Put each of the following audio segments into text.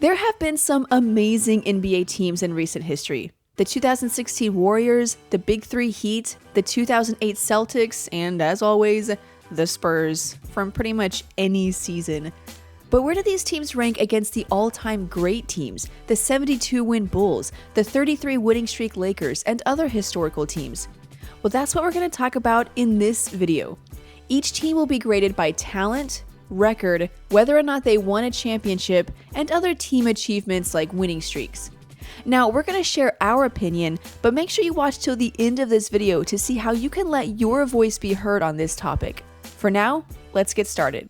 There have been some amazing NBA teams in recent history. The 2016 Warriors, the Big Three Heat, the 2008 Celtics, and as always, the Spurs from pretty much any season. But where do these teams rank against the all-time great teams, the 72-win Bulls, the 33 winning streak Lakers, and other historical teams? Well, that's what we're going to talk about in this video. Each team will be graded by talent, record, whether or not they won a championship, and other team achievements like winning streaks. Now, we're going to share our opinion, but make sure you watch till the end of this video to see how you can let your voice be heard on this topic. For now, let's get started.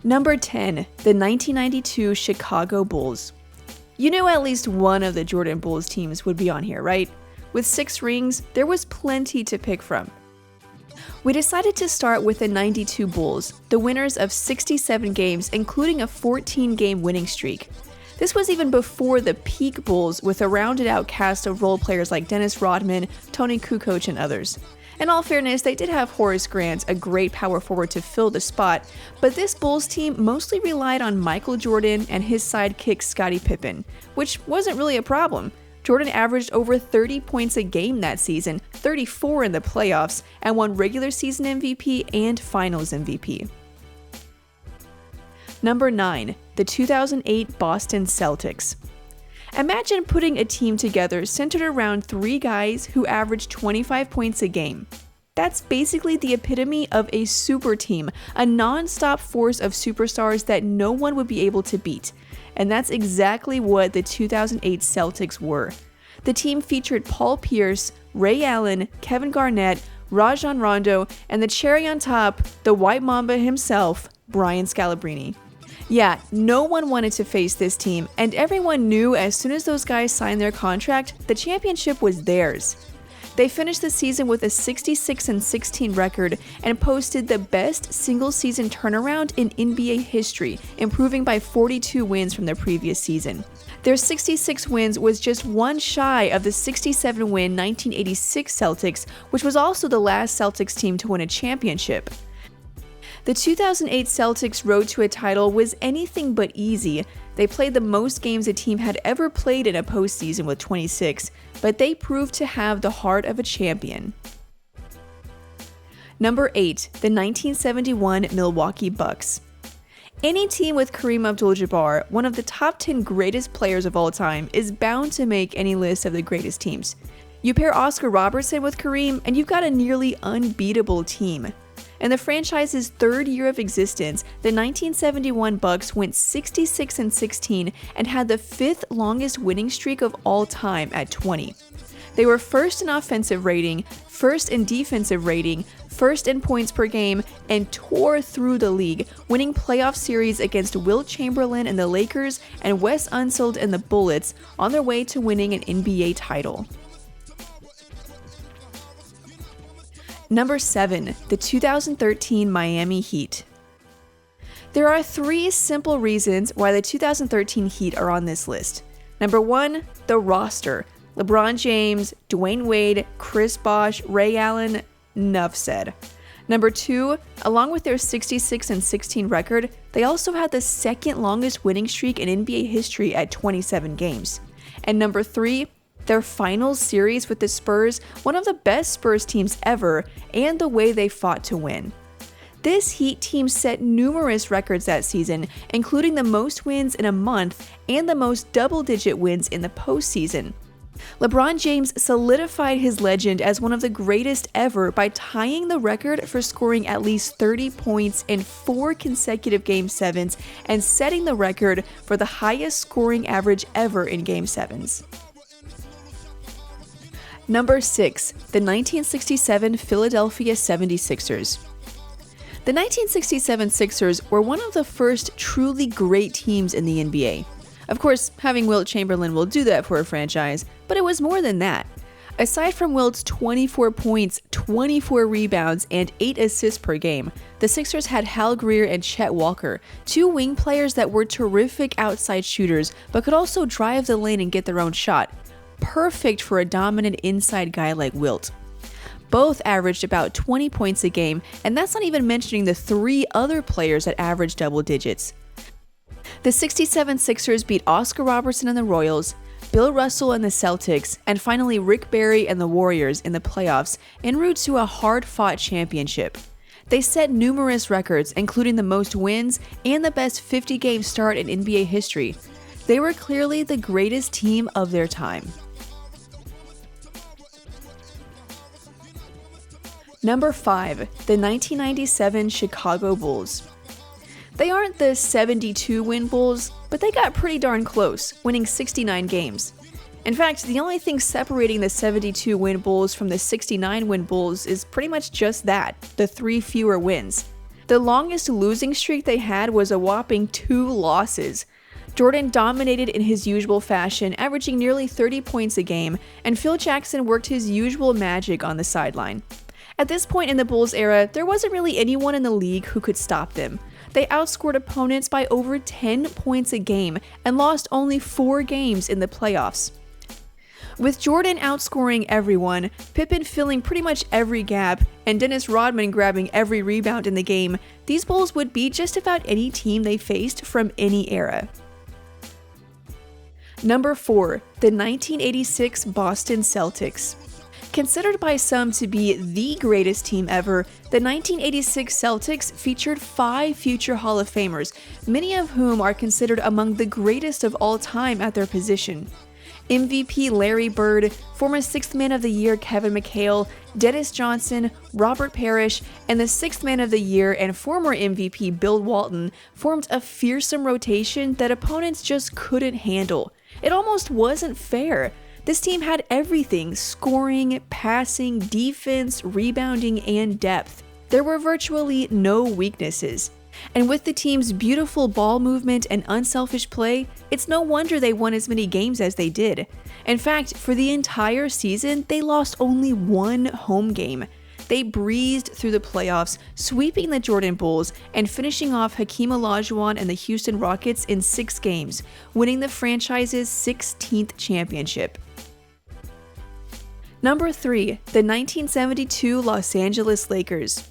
Number 10, the 1992 Chicago Bulls. You knew at least one of the Jordan Bulls teams would be on here, right? With 6 rings, there was plenty to pick from. We decided to start with the 92 Bulls, the winners of 67 games, including a 14-game winning streak. This was even before the peak Bulls with a rounded-out cast of role players like Dennis Rodman, Tony Kukoc, and others. In all fairness, they did have Horace Grant, a great power forward to fill the spot, but this Bulls team mostly relied on Michael Jordan and his sidekick Scottie Pippen, which wasn't really a problem. Jordan averaged over 30 points a game that season, 34 in the playoffs, and won regular season MVP and finals MVP. Number 9, the 2008 Boston Celtics. Imagine putting a team together centered around 3 guys who averaged 25 points a game. That's basically the epitome of a super team, a non-stop force of superstars that no one would be able to beat. And that's exactly what the 2008 Celtics were. The team featured Paul Pierce, Ray Allen, Kevin Garnett, Rajon Rondo, and the cherry on top, the White Mamba himself, Brian Scalabrine. Yeah, no one wanted to face this team, and everyone knew as soon as those guys signed their contract, the championship was theirs. They finished the season with a 66-16 record and posted the best single-season turnaround in NBA history, improving by 42 wins from their previous season. Their 66 wins was just one shy of the 67-win 1986 Celtics, which was also the last Celtics team to win a championship. The 2008 Celtics' road to a title was anything but easy. They played the most games a team had ever played in a postseason with 26, but they proved to have the heart of a champion. Number 8, the 1971 Milwaukee Bucks. Any team with Kareem Abdul-Jabbar, one of the top 10 greatest players of all time, is bound to make any list of the greatest teams. You pair Oscar Robertson with Kareem, and you've got a nearly unbeatable team. In the franchise's 3rd year of existence, the 1971 Bucks went 66-16 and had the 5th longest winning streak of all time at 20. They were first in offensive rating, first in defensive rating, first in points per game, and tore through the league, winning playoff series against Wilt Chamberlain and the Lakers and Wes Unseld and the Bullets on their way to winning an NBA title. Number 7, the 2013 Miami Heat. There are 3 simple reasons why the 2013 Heat are on this list. Number 1, the roster. LeBron James, Dwyane Wade, Chris Bosh, Ray Allen, enough said. Number 2, along with their 66-16 record, they also had the 2nd longest winning streak in NBA history at 27 games. And number 3, their finals series with the Spurs, one of the best Spurs teams ever, and the way they fought to win. This Heat team set numerous records that season, including the most wins in a month and the most double-digit wins in the postseason. LeBron James solidified his legend as one of the greatest ever by tying the record for scoring at least 30 points in 4 consecutive Game 7s and setting the record for the highest scoring average ever in Game 7s. Number 6, the 1967 Philadelphia 76ers. The 1967 Sixers were one of the first truly great teams in the NBA. Of course, having Wilt Chamberlain will do that for a franchise, but it was more than that. Aside from Wilt's 24 points, 24 rebounds, and 8 assists per game, the Sixers had Hal Greer and Chet Walker, 2 wing players that were terrific outside shooters, but could also drive the lane and get their own shot. Perfect for a dominant inside guy like Wilt. Both averaged about 20 points a game, and that's not even mentioning the 3 other players that averaged double digits. The 67 Sixers beat Oscar Robertson and the Royals, Bill Russell and the Celtics, and finally Rick Barry and the Warriors in the playoffs en route to a hard-fought championship. They set numerous records, including the most wins and the best 50-game start in NBA history. They were clearly the greatest team of their time. Number 5, the 1997 Chicago Bulls. They aren't the 72-win Bulls, but they got pretty darn close, winning 69 games. In fact, the only thing separating the 72-win Bulls from the 69-win Bulls is pretty much just that, the 3 fewer wins. The longest losing streak they had was a whopping 2 losses. Jordan dominated in his usual fashion, averaging nearly 30 points a game, and Phil Jackson worked his usual magic on the sideline. At this point in the Bulls era, there wasn't really anyone in the league who could stop them. They outscored opponents by over 10 points a game and lost only 4 games in the playoffs. With Jordan outscoring everyone, Pippen filling pretty much every gap, and Dennis Rodman grabbing every rebound in the game, these Bulls would beat just about any team they faced from any era. Number 4, the 1986 Boston Celtics. Considered by some to be the greatest team ever, the 1986 Celtics featured 5 future Hall of Famers, many of whom are considered among the greatest of all time at their position. MVP Larry Bird, former 6th Man of the Year Kevin McHale, Dennis Johnson, Robert Parrish, and the 6th Man of the Year and former MVP Bill Walton formed a fearsome rotation that opponents just couldn't handle. It almost wasn't fair. This team had everything: scoring, passing, defense, rebounding, and depth. There were virtually no weaknesses. And with the team's beautiful ball movement and unselfish play, it's no wonder they won as many games as they did. In fact, for the entire season, they lost only 1 home game. They breezed through the playoffs, sweeping the Jordan Bulls and finishing off Hakeem Olajuwon and the Houston Rockets in 6 games, winning the franchise's 16th championship. Number 3, the 1972 Los Angeles Lakers.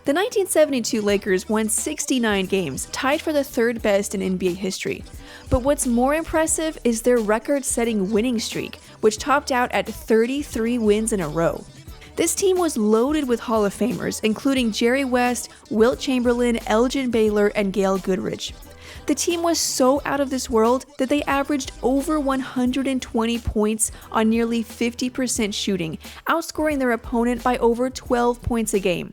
The 1972 Lakers won 69 games, tied for the 3rd best in NBA history. But what's more impressive is their record-setting winning streak, which topped out at 33 wins in a row. This team was loaded with Hall of Famers, including Jerry West, Wilt Chamberlain, Elgin Baylor, and Gail Goodrich. The team was so out of this world that they averaged over 120 points on nearly 50% shooting, outscoring their opponent by over 12 points a game.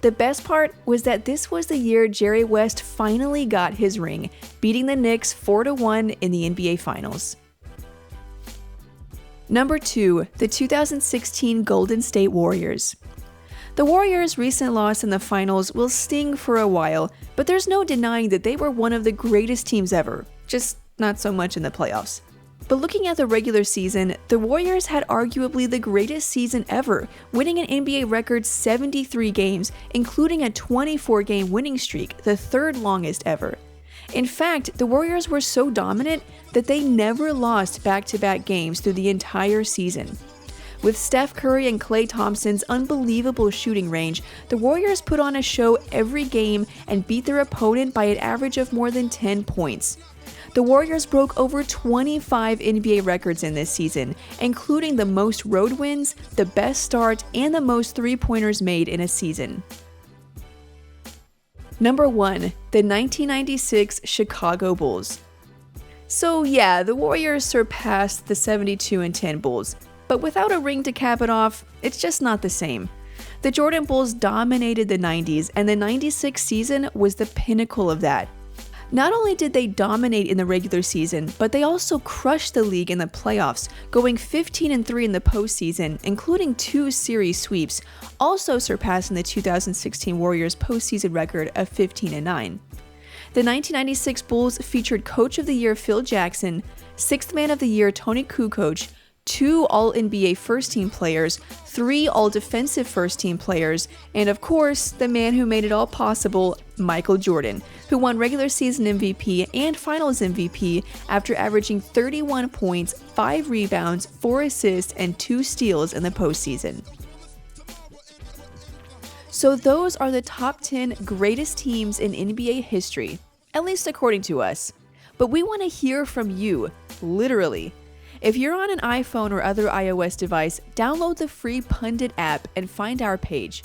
The best part was that this was the year Jerry West finally got his ring, beating the Knicks 4-1 in the NBA Finals. Number 2, the 2016 Golden State Warriors. The Warriors' recent loss in the finals will sting for a while, but there's no denying that they were one of the greatest teams ever, just not so much in the playoffs. But looking at the regular season, the Warriors had arguably the greatest season ever, winning an NBA record 73 games, including a 24-game winning streak, the 3rd longest ever. In fact, the Warriors were so dominant that they never lost back-to-back games through the entire season. With Steph Curry and Klay Thompson's unbelievable shooting range, the Warriors put on a show every game and beat their opponent by an average of more than 10 points. The Warriors broke over 25 NBA records in this season, including the most road wins, the best start, and the most three-pointers made in a season. Number 1, the 1996 Chicago Bulls. So yeah, the Warriors surpassed the 72-10 Bulls, but without a ring to cap it off, it's just not the same. The Jordan Bulls dominated the 90s, and the 96 season was the pinnacle of that. Not only did they dominate in the regular season, but they also crushed the league in the playoffs, going 15-3 in the postseason, including 2 series sweeps, also surpassing the 2016 Warriors postseason record of 15-9. The 1996 Bulls featured Coach of the Year Phil Jackson, 6th Man of the Year Tony Kukoc, 2 All-NBA first-team players, 3 All-Defensive first-team players, and of course, the man who made it all possible, Michael Jordan, who won regular season MVP and finals MVP after averaging 31 points, 5 rebounds, 4 assists, and 2 steals in the postseason. So those are the top 10 greatest teams in NBA history. at least according to us. But we want to hear from you, literally. If you're on an iPhone or other iOS device, download the free Pundit app and find our page.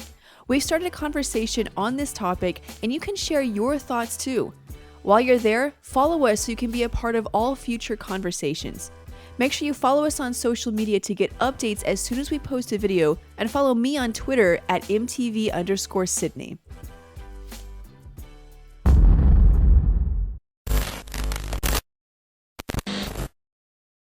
We've started a conversation on this topic, and you can share your thoughts too. While you're there, follow us so you can be a part of all future conversations. Make sure you follow us on social media to get updates as soon as we post a video, and follow me on Twitter at @MTV_Sydney.